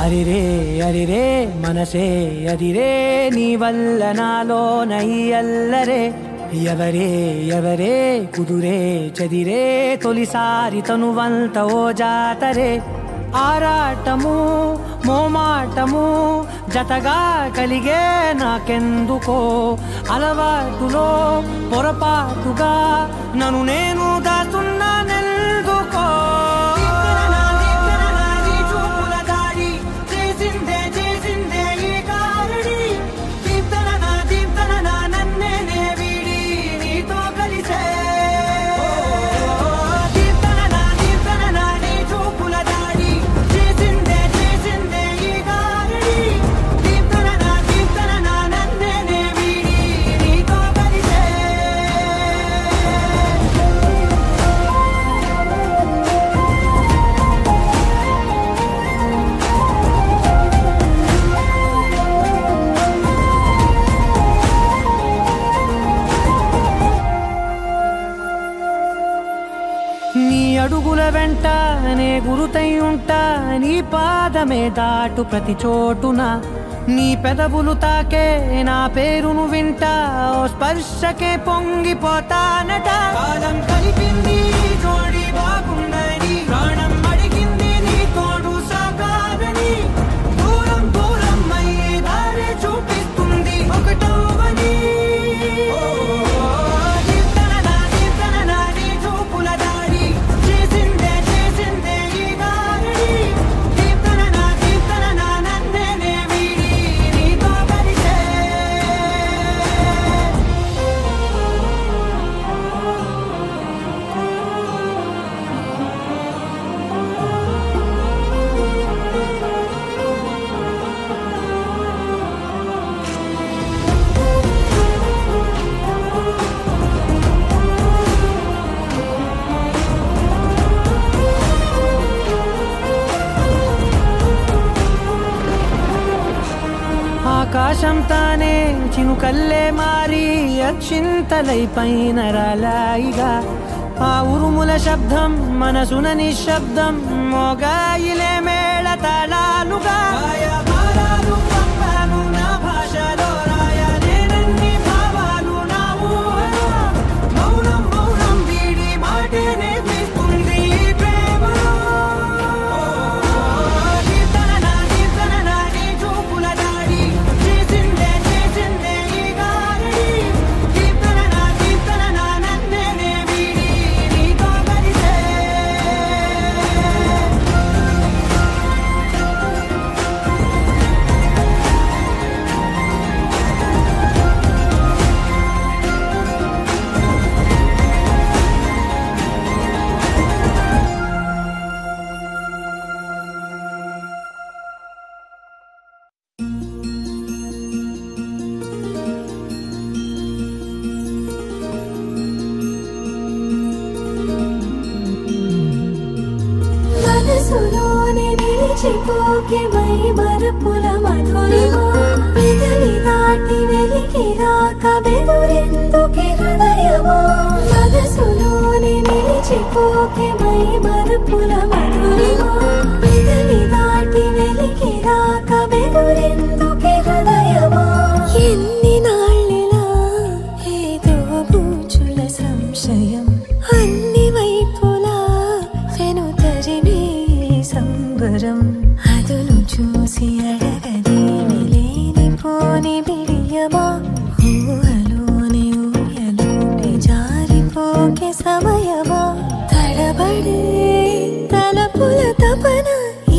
అరిరే అరిరే మనసే అరిరే నీ వల్ల నాలోన ఈ అల్లరే ఎవరే ఎవరే కుదురే చదిరే తొలిసారి తనువంత ఓ జాతరే ఆరాటము మోమాటము జతగా కలిగే నాకెందుకో అలవాటులో పొరపాటుగా నన్ను నేను దాస్తున్నానెందుకో అడుగుల వెంట నే గురుతై ఉంటా నీ పాదమే దాటు ప్రతి చోటున నీ పెదవులు తాకే నా పేరును వింటా ఓ స్పర్శకే పొంగిపోతానట కాలం కలిపింది జోడి బాగుందని ప్రాణం అడిగింది నీ తోడు సాగాలని దూరం దూరం అయ్యే దారి చూపిస్తుంది ఒకటోవని ఆకాశం తానే చినుకల్లే మారి అక్షింతలై పైన రాలాయిగా ఆ ఉరుముల శబ్దం మనసున నిశ్శబ్దం మోగాయిలే మేళ తాళాలుగా భారాలు పంపాను నా భాషలో రాయలేనన్ని భావాలు నా ఊహలో మౌనం మౌనం వీడి మాటే నేర్పిస్తుంది ప్రేమలో చిపోకే మై మరపుల మధురిమా పెదవి దాటి వెలికి రాక బెదురెందుకే హృదయమా మనసులోనే నిలిచిపోకే మై మరపుల మధురిమా పెదవి దాటి వెలికి రాక బెదురెందుకే హృదయమా ఎన్ని నాళ్ళిలా ఏదో బూచుల సంశయం అన్ని వైపులా వెనుతరిమే సంబరం అదును చూసి అడగదేమి లేనిపోని బిడియమా ఊహలోని ఊయలోకి జారిపోకే సమయమా తడబడే తలపుల తపన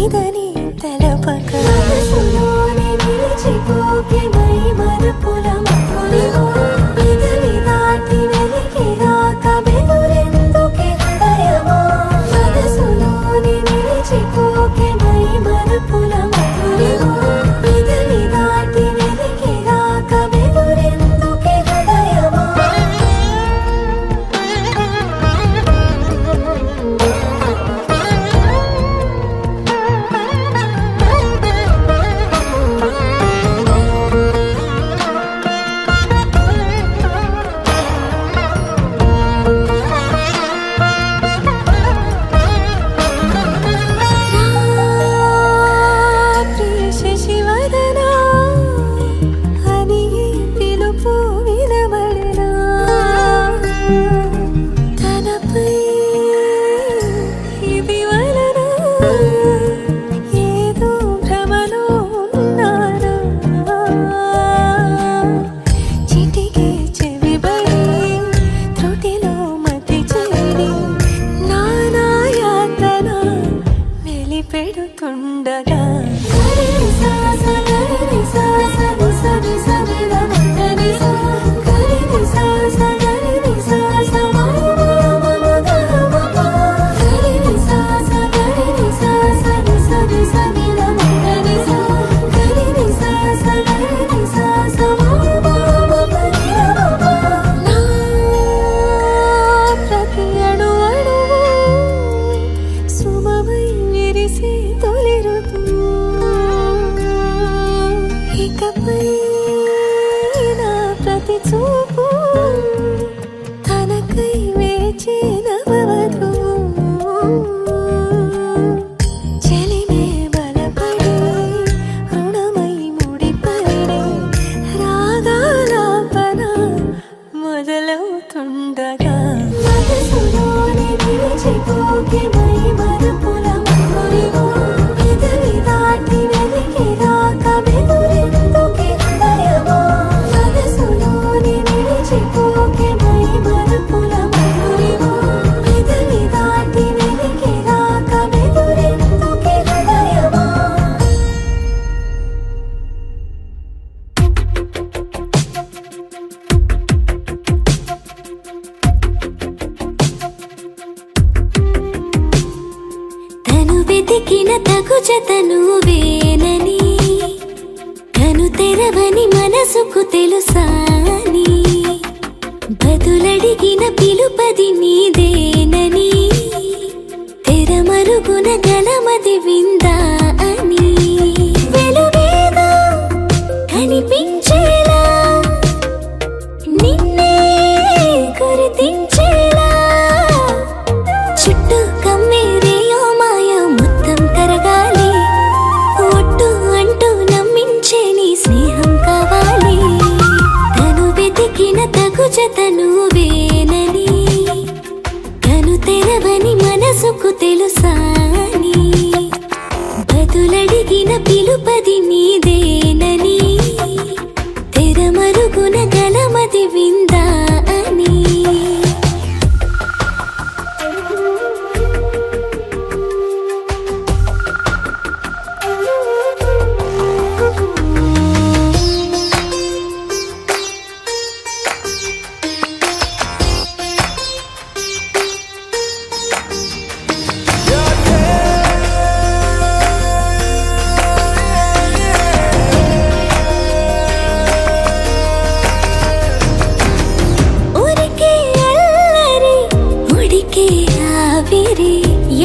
ఇదని తెలపక మనసులోని నిలిచిపోకే మై మరపుల మధురిమా పెదవి దాటి వెలికి రాక బెదురెందుకే హృదయమా మనసులోని నిలిచిపోకే మై మరపుల మధురిమా పెదవి దాటి వెలికి రాక బెదురెందుకే హృదయమా పెడుతుండగా జతను వేనని కను తెరవని మనసుకు తెలుసాని బదులడిగిన పిలుపది నీదేనని తెరమరుగున గలమది విందా అని వెలుగేదో కనిపించేలా నిన్నే గుర్తించేలా చుట్టూ కమ్మేరేయో మాయ మొత్తం కరగాలి ఒట్టు అంటూ నమ్మించే నీ స్నేహం కావాలి తను వెతికిన తగు జతను వేనని కను తెరవని మనసుకు తెలుసాని బదులడిగిన పిలుపది నీదేనని తెరమరుగున గలమది విందా అని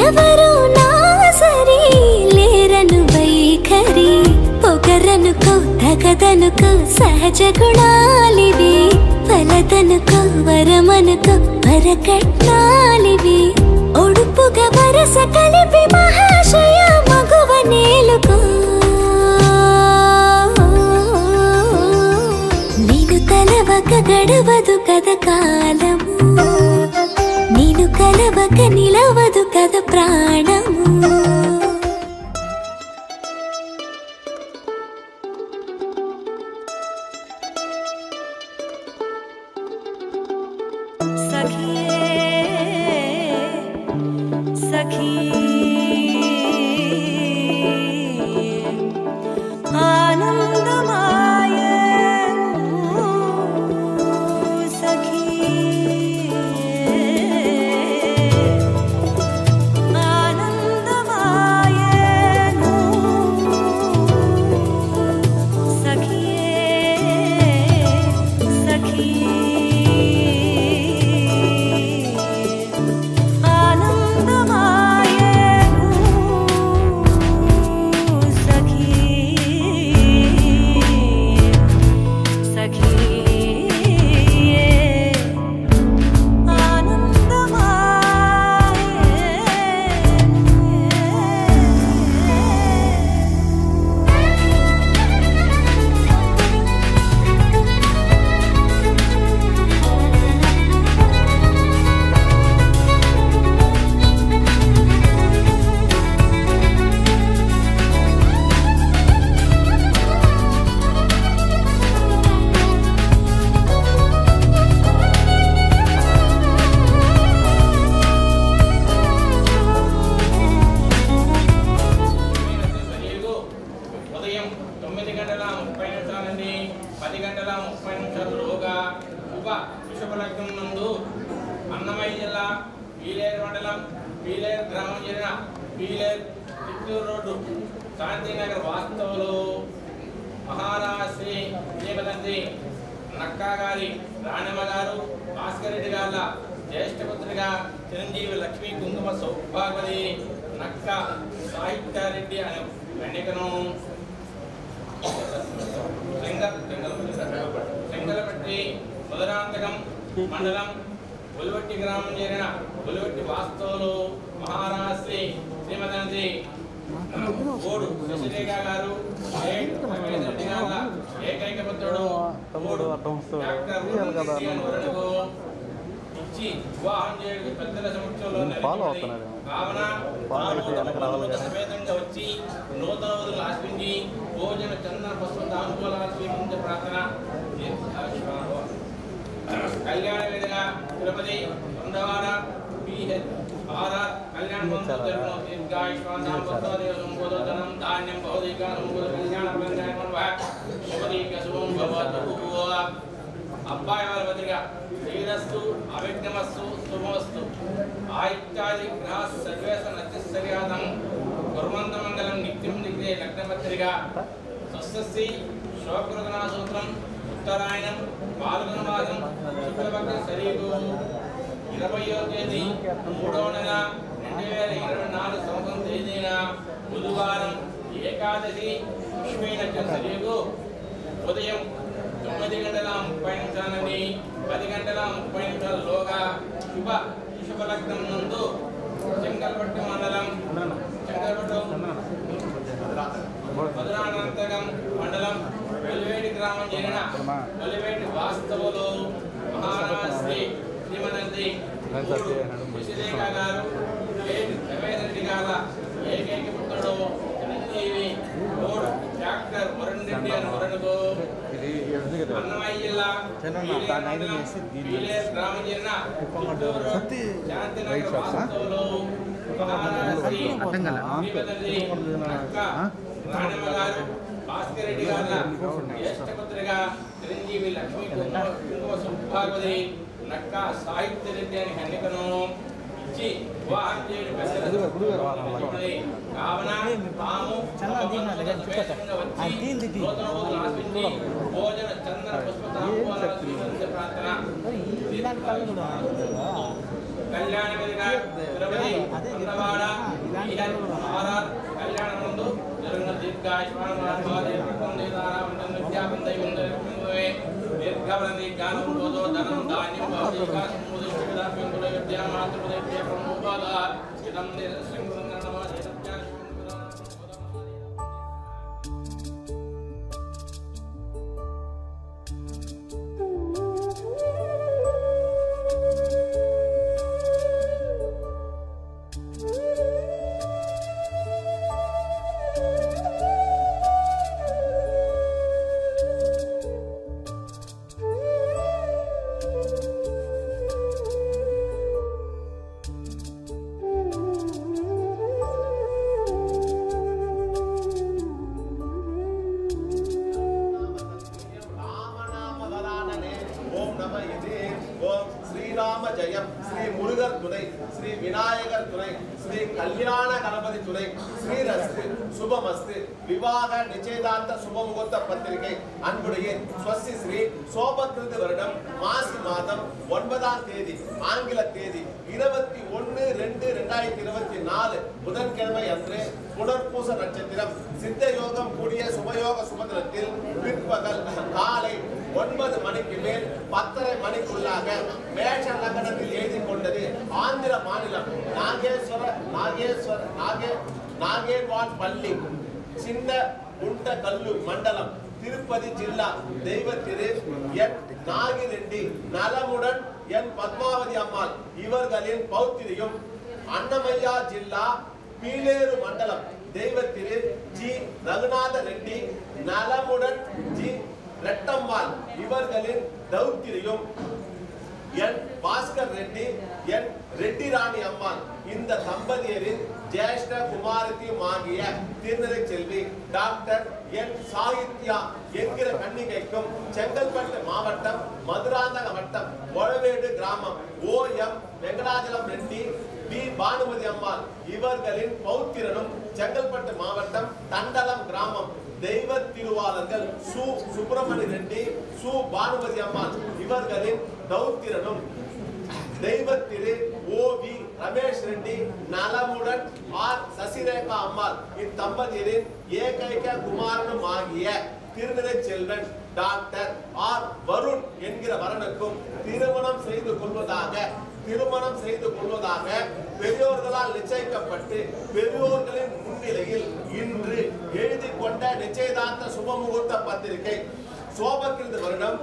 ఎవరు నా సరి లేరను వైఖరి పొగరనుకో తగదనుకో సహజ గుణాలివి ఫలదనుకో వరమనుకో వరకట్నాలివి ఒడుపుగా వరస కలిపి మహాశయ మగువ నేలుకో నేను తలవక గడవదు కథ కాలము నీను కలవక నిలవదు కథ ప్రాణము సఖీ ఆనందమాయ సఖీ ఆనంద చిత్తూరు రోడ్డు శాంతినగర్ వాస్తవులు మహారాశ్రీ విజయపదంతి నక్కా గారి రాణమ్మ గారు భాస్కర్ రెడ్డి గారి జ్యేష్ఠ పుత్రిగా చిరంజీవి లక్ష్మీ కుంకుమ సౌభాగవతి నక్క సాహిత్యారెడ్డి అనే వెన్నికను లింగలపట్టి ముదరాంతకం మండలం పులివట్టి గ్రామం చేరిన పులివట్టి వాస్తవులు మహారాశ్రీ శ్రీమతి ఓడు శశిరేఖ గారు ఏకైక పుత్రుడు ఇచ్చి వివాహం చేయడానికి పెద్దల సమక్షంలో కావున సమేతంగా వచ్చి నూతన వదులు ఆశ్వించి భోజన చందన పుష్ప తాంబూలాలు స్వీకరించే ప్రార్థన కళ్యాణ వేదిగా తిరుపతి వందవాడ ఆర్ఆర్ కళ్యాణ దీర్ఘాయుష్మానం ధాన్యం భౌతికానం కళ్యాణ అబ్బాయి వారి బదిగా శ్రీరస్తు అవిఘ్నమస్తు శుభమస్తు ఆయుత్యాది గ్రహ సర్వేశ నత్యశ్చర్యాదం కుర్మంత మంగళం నిత్యం నిగ్రే లగ్నపత్రిగా స్వస్తి శోకృతనా సూత్రం ఉత్తరాయణం పాల్గొన మాసం శుక్లపక్ష శరీరు 20వ తేదీ 3వ నెల 2024 సంవత్సరం తేదీన బుధవారం ఏకాదశి పుష్మీ నక్షత్రయుగు ఉదయం 9:30 నుండి 10:30 శుభ లగ్నం నందు చెంగల్పట్టు మండలం మధురానంతకం మండలం వెలివేటి గ్రామం చేరిన వెలివేటి వాస్తవులు మహారాశ్రీ శ్రీమతి శశిరేఖ గారు రెడ్డి గారు ఏకైక పుత్రుడు చిరంజీవి రోడ్ డాక్టర్ వరుణ్ రెడ్డి అని వరుణకు అన్నమయ్య జిల్లా గ్రామం చేరిన శాంతినగర్ వాస్తవులు రాణమ్మ గారు భాస్కర్ రెడ్డి గారు జ్యేష్ఠ పుత్రిగా చిరంజీవి లక్ష్మీ కుంకుమ సౌభాగవతి నక్క సాహిత్య రెడ్డి అని కన్నికను ఇచ్చి వివాహం చేయడం కావున తాము భోజన చందన పుష్ప ప్రార్థన కళ్యాణ వేదిక తిరుపతి వందవాడ ఆర్ఆర్ కళ్యాణ ముందు జరిగిన దీర్ఘాబంధి జ్ఞానం బోధో ధనం ధాన్యం విద్యా మాతృదేవ్య ప్రమోపాద ఇదం శ్రీరామ జయం శ్రీ మురుగర్ துணை శ్రీ వినాయకర్ துணை శ్రీ కళ్యాణ గణపతి துணை శ్రీరస్తు சுபமஸ்து விவாக நிச்சயதார்த்த சுபமுகூர்த்த பத்திரிகை அன்புடைய ஸ்வஸ்தி ஸ்ரீ சோபகிருத வருடம் மாசி மாதம் 9ஆம் தேதி ஆங்கில தேதி 21/2/2024 புதன்கிழமை அன்று புனர்பூச நட்சத்திரம் சித்த யோகம் கூடிய சுபயோக சுபதினத்தில் பிற்பகல் காலை 9 மணிக்கு மேல் 10:30 மணிக்குள்ளாக மேஷ லக்னத்தில் எழுதி கொண்டது ஆந்திர மாநிலம் நாகேர்வாட் பள்ளி சின்ன குண்ட கல்லு மண்டலம் திருப்பதி ஜில்லா தெய்வ திரு என் நாகிரெட்டி நலமுடன் என் பத்மாவதி அம்மாள் இவர்களின் பௌத்திரியும் அன்னமய்யா ஜில்லா பீலேரு மண்டலம் தெய்வ திரு ஜி ரகுநாத ரெட்டி நலமுடன் ஜி ரெட்டம்மாள் இவர்களின் தௌத்திரியும் என் பாஸ்கர் ரெட்டி என் ரெட்டி ராணி அம்மாள் இந்த தம்பதியரின் ஜேஷ்ட குமாரத்தியுமாகிய திருநிறை செல்வி டாக்டர் என் சாகித்யா என்கிற கன்னிகைக்கும் செங்கல்பட்டு மாவட்டம் மதுராந்தக வட்டம் ஒழவேடு கிராமம் ஓஎம் வெங்கடாஜலம் ரெட்டி பி பானுமதி அம்மாள் இவர்களின் பௌத்திரனும் செங்கல்பட்டு மாவட்டம் தண்டலம் கிராமம் தெய்வ திருவாளர்கள் சு சுப்பிரமணி ரெட்டி சு பானுமதி அம்மாள் இவர்களின் தௌத்திரனும் தெய்வ திரு ஓ வி ரமேஷ் ரெட்டி நலமுடன் ஆர் சசிரேகா அம்மாள் இத்தம்பதியரின் ஏகைக குமாரனும் ஆகிய திருநிறை செல்வன் டாக்டர் ஆர் வருண் என்கிற வரனுக்கும் திருமணம் செய்து கொள்வதாக பெரியோர்களால் நிச்சயிக்கப்பட்டு பெரியோர்களின் முன்னிலையில் இன்று எழுதி கொண்ட நிச்சயதார்த்த சுபமுகூர்த்த பத்திரிகை சோபகிருத வருடம்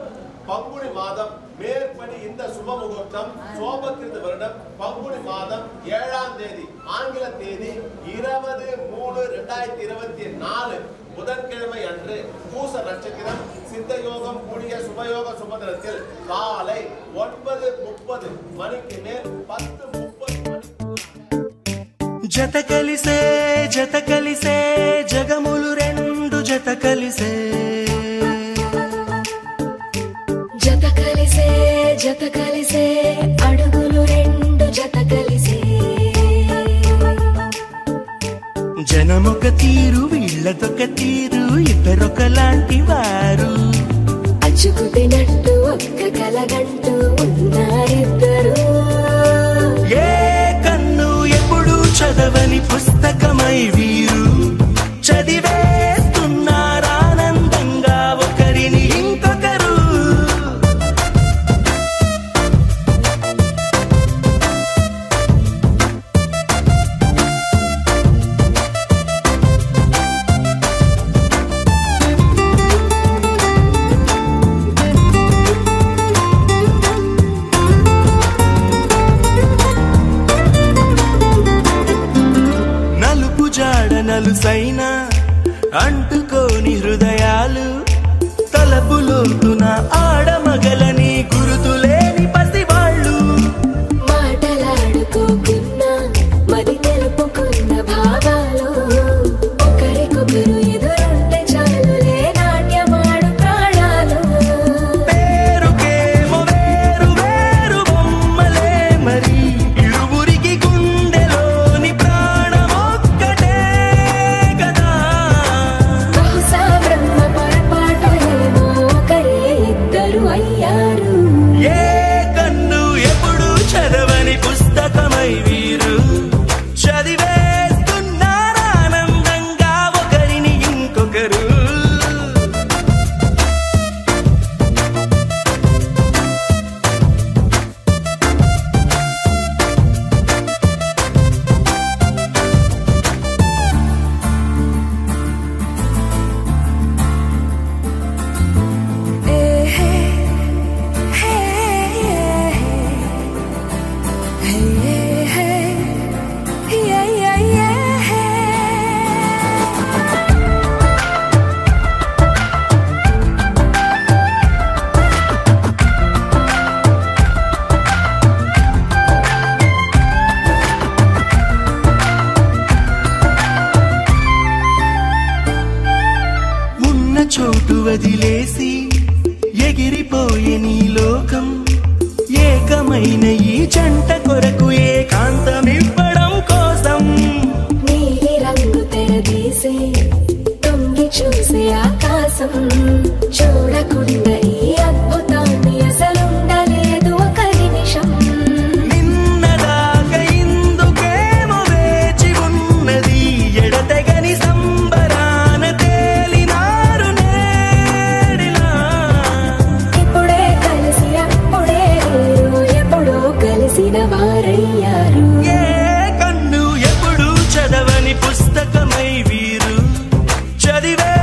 பங்குனி மாதம் மேற்படி இந்த சுபமுகூர்த்தம் சோபகிருத வருடம் பங்குனி மாதம் 7ஆம் தேதி ஆங்கில தேதி 20/3/2024 புதன்கிழமை அன்று பூச நட்சத்திரம் சித்த யோகம் கூடிய சுபயோக சுபதினத்தில் காலை 9:30 மணிக்கு மேல் 10:30 மணிக்கு జత కలిసే జగములు రెండు జత కలిసే అడుగులు రెండు జత కలిసే జనమొక తీరు వీళ్ళదొక తీరు ఇద్దరొకలాంటి వారు అచ్చుకుతినట్టు ఒక్క కలగంటూ ఉన్నారిద్దరు ఏ కన్ను ఎప్పుడు చదవని పుస్తకమై వీరు చదివేస్తున్నారానందంగా ఒకరిని ఇంకొకరు నలుసైన అంటుకోని హృదయాలు తలపులోతున ఆడమగలని గురుతులేని పసివాళ్ళు మాటలాడుకోకున్నా మరి తెలుపుకున్న భావాలు ఒకరికొకరు ఎదురుంటే చాలులే నాట్యమాడు ప్రాణాలు పేరుకేమో వేరు వేరు బొమ్మలే మరి ఇరువురికి గుండెలోని ప్రాణమొక్కటే కదా బహుశా బ్రహ్మ పొరపాటు ఏమో ఒకరే ఇద్దరు అయ్యారు ఏ కన్ను ఎప్పుడు చదవని పుస్తకమై వీరు చదివేస్తున్నారానందంగా ఒకరిని ఇంకొకరు ఉన్న చోటు వదిలేసి ఎగిరిపోయే నీ లోకం ఏకమైన ఈ జంట కొరకు ఏకాంతమివ్వడం కోసం నీలి రంగు తెరదీసే తొంగి చూసే ఆకాశం చూడకుండా ఈ అద్భుతాన్ని అసలుండలేదు ఒక నిమిషం నిన్నదాకా ఇందుకేమో వేచి ఉన్నది ఎడతెగని సంబరాన తేలినారు నేడిలా ఇప్పుడే కలిసి అప్పుడే లేరు ఎప్పుడో కలిసిన వారయ్యారు ఏ కన్ను ఎప్పుడు చదవని పుస్తకమై వీరు చదివేస్తున్నారానందంగా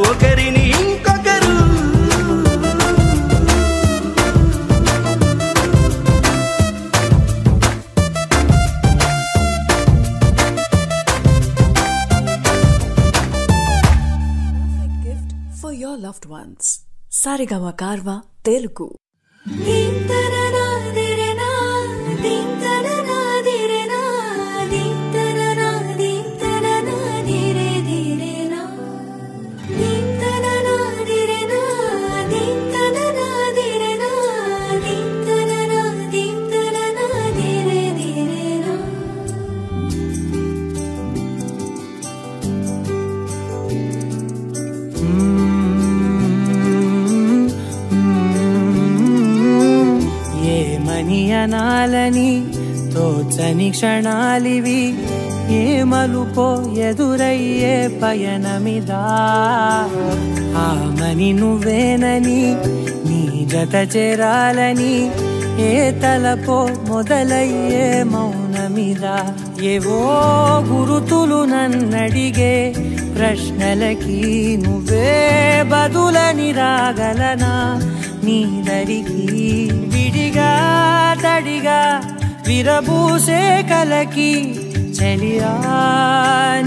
ఒకరిని ఇంకొకరు gift for your loved ones. Sarigama Karva Telugu. దీం తరనా దిరనా దీం కూర్చని క్షణాలివి ఏ మలుపో ఎదురయ్యే పయనమిదా ఆమని నువ్వేనని నీ జత చేరాలని ఏ తలపో మొదలయ్యే మౌనమిదా ఏవో గురుతులు నన్నడిగే ప్రశ్నలకి నువ్వే బదులని రాగలనా నీ దరికి విడిగా తడిగా విరబూసే కలకి చలియా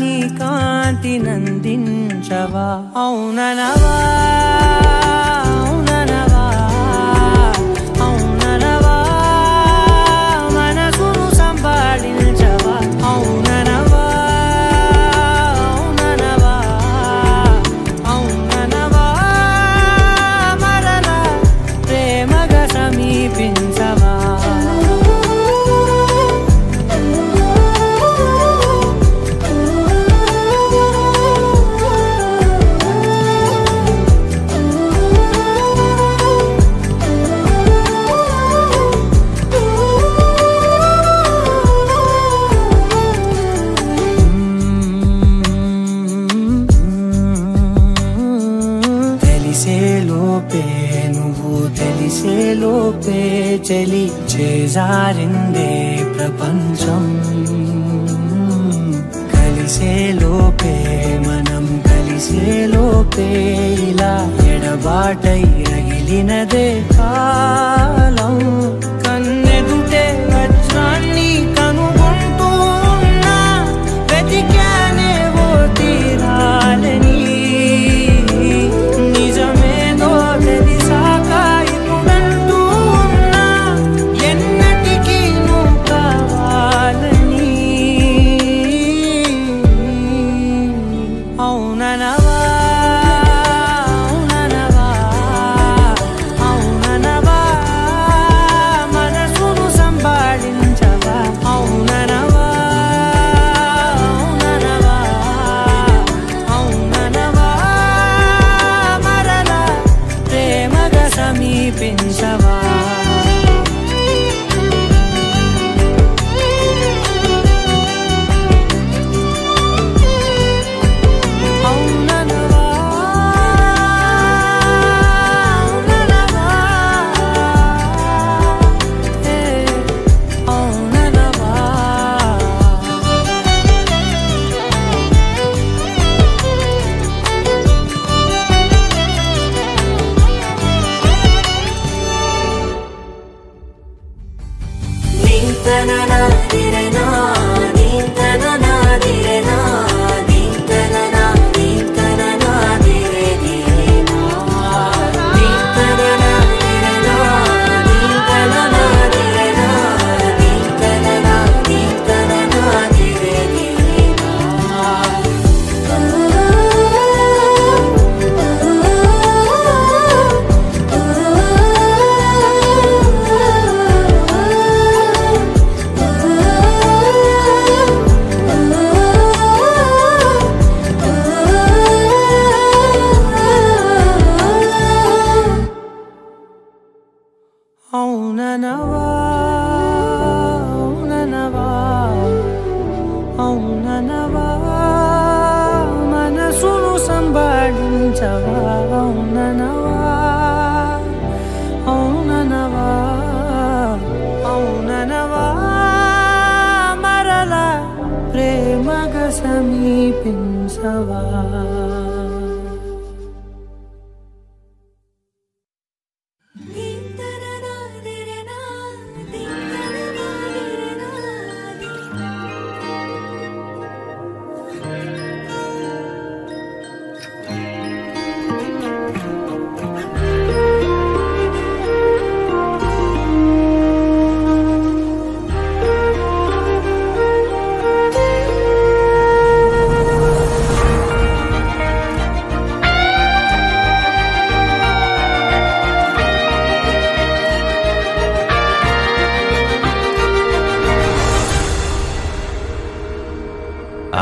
నీ కాంతి నందించవా అవుననవా అవుననవా అవుననవా మనసును సంభాళించవా అవుననవా అవుననవా అవుననవా మరలా ప్రేమగా సమీపించవా లోపే చలి చేజారిందే ప్రపంచం కలిసే లోపే మనం కలిసే లోపే ఇలా ఎడబాటై రగిలినదే కాలం కన్నెదుటే వజ్రాన్ని కనుగొంటూ ఉన్నా వెతికానే ఓ తీరాలని నిజమేదో తెలిసాక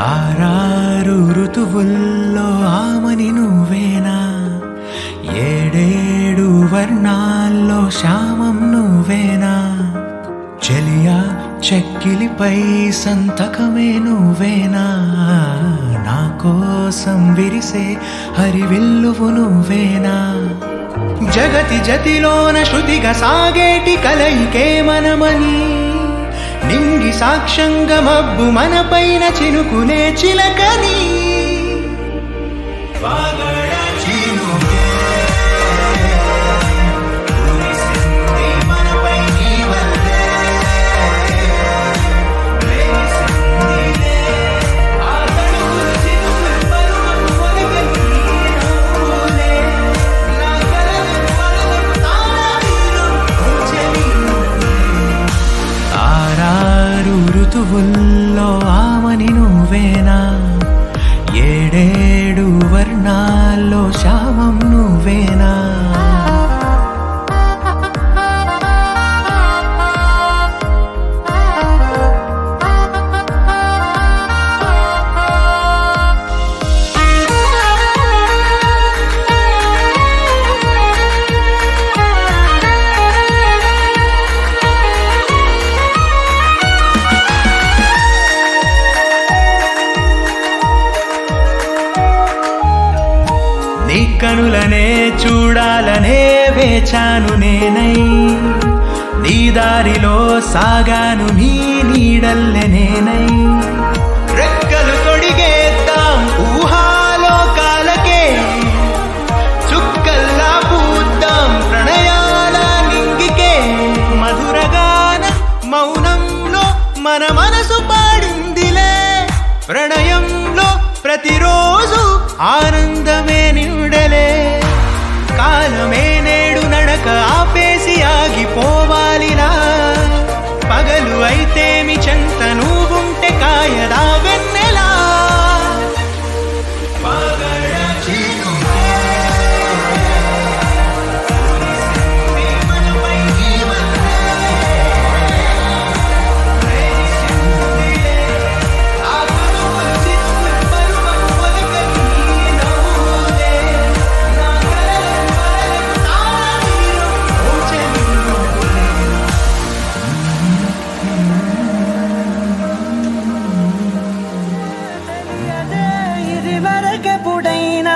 ఆరారు ఋతువుల్లో ఆమని నువ్వేనా ఏడేడు వర్ణాల్లో శ్యామం నువ్వేనా చెలియా చెక్కిలిపై సంతకమే నువ్వేనా, నా కోసం విరిసే హరివిల్లువు నువ్వేనా, జగతి జతిలోన శృతిగా సాగేటి కలయికే మనమని, నింగి సాక్ష్యంగా మబ్బు మనపైన చినుకులే చిలకని, ఋతువుల్లో ఆమని నువ్వేనా, ఏడేడు వర్ణాల్లో శ్యామం నువ్వేనా, నీ కనులనే చూడాలనే వేచాను నేనై, నీ దారిలో సాగాను నీ నీడల్లె నేనై, రెక్కలు తొడిగేద్దాం ఊహాలోకాలకే, చుక్కల్లా పూద్దాం ప్రణయాల నింగికే, మధురగాన మౌనంలో మన మనసు పాడిందిలే, ప్రణయంలో ప్రతిరోజు ఆనందమే నిండలే, కాలమే నేడు నడక ఆపేసి ఆగిపోవాలిలా, పగలు అయితేమి చెంత నువ్వుంటే కాయదా వెన్నెలా,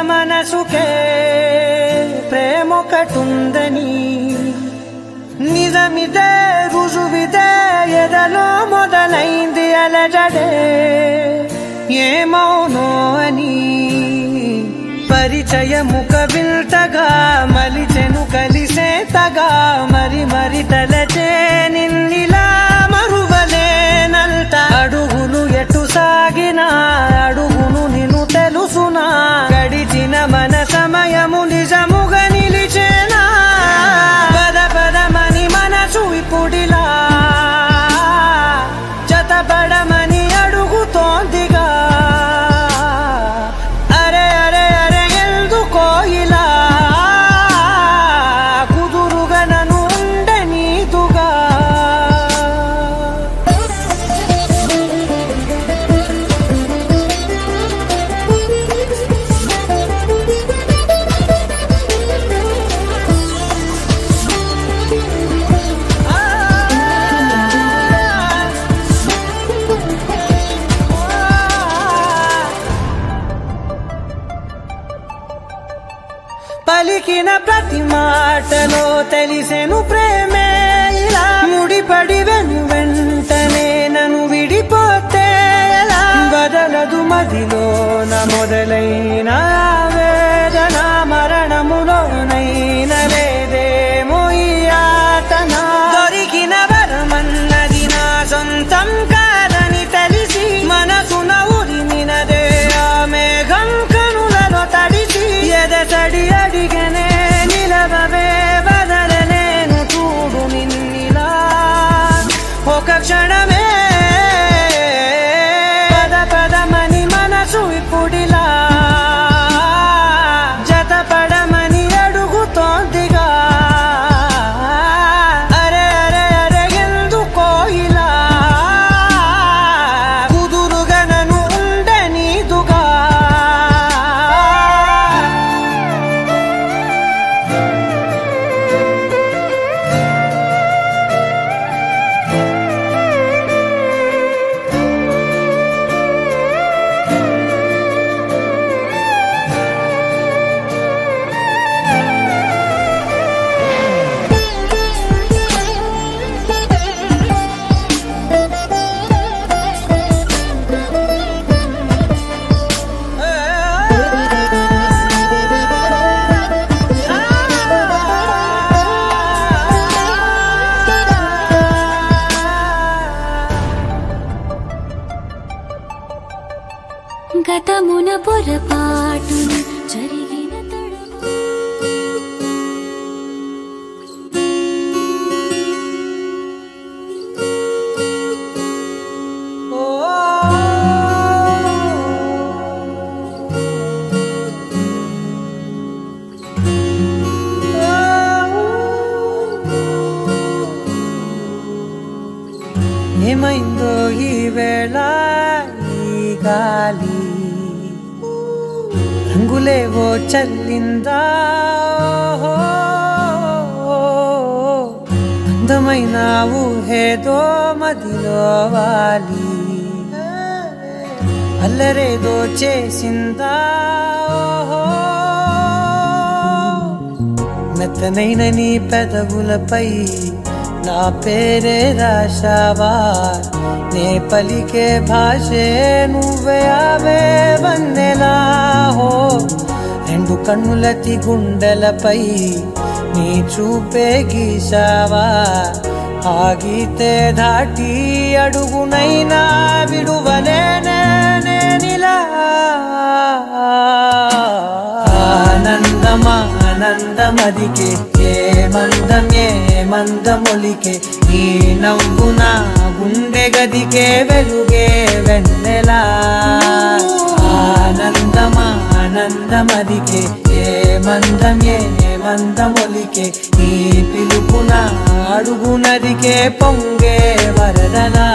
మనసుకే ప్రేమొకటుందని, నిజమిదే రుజువిదే ఎదలో మొదలైంది అలజడే, ఏమౌనో అని పరిచయముక వింతగా మలిచెను కలిసేతగా, మరి మరి తలచే నిన్నిలా మరువలేనంత, అడుగులు ఎటు సాగినా అడుగును నిన్ను తెలుసునా, గడిచిన మన సమయము నిజముగా నిలిచేనా, పద పదమని మనసు ఇప్పుడిలా జతపడమని అడుగుతోందిగా, అరే అరే అరే ఎందుకో ఇలా కుదురుగా నన్ను ఉండనీదుగా, పలికిన ప్రతి మాటలో తెలిసెను ప్రేమే ఇలా, ముడిపడి వెంటనే నన్ను విడిపోతే ఎలా, బదలదు మదిలోన మొదలైన వేదన, మరణములోనైన లేదేమో ఈ యాతన, దొరికిన వరమన్నది నా సొంతం కాదని తెలిసి, మనసున ఉరిమినదే ఆ మేఘం కనులలో తడిసి, ఎదసడి అడిగనే నిలవవే బదలనేను చూడు నిన్నిలా, ఒక క్షణమే పద పదమని మనసు ఇప్పుడిలా గతమున పొరపాటున జరిగిన ఏమైందో ఈ వేళ ఈ గాలి రంగులేవో చల్లిందా అందమైన ఊహేదో మదిలో వాలి అల్లరేదో చేసిందా మెత్తనైన నీ పెదవులపై నా పేరే రాశావా నే పలికే భాషే నువ్వే ఆవే వన్నెలా హో రెండు కన్నులతి గుండెలపై నీ చూపే గీశావా ఆగితే దాటి అడుగునైనా విడువలేనే నేనిలా ఆనందమా ఆనందమదికే ఏ మందమొలికే నీ నవ్వు నా గుండె గదికే వెలుగే వెన్నెలా ఆనందమా ఆనందమదికే ఏ మందమొలికే నీ పిలుపున అడుగునదికే పొంగే వరదలా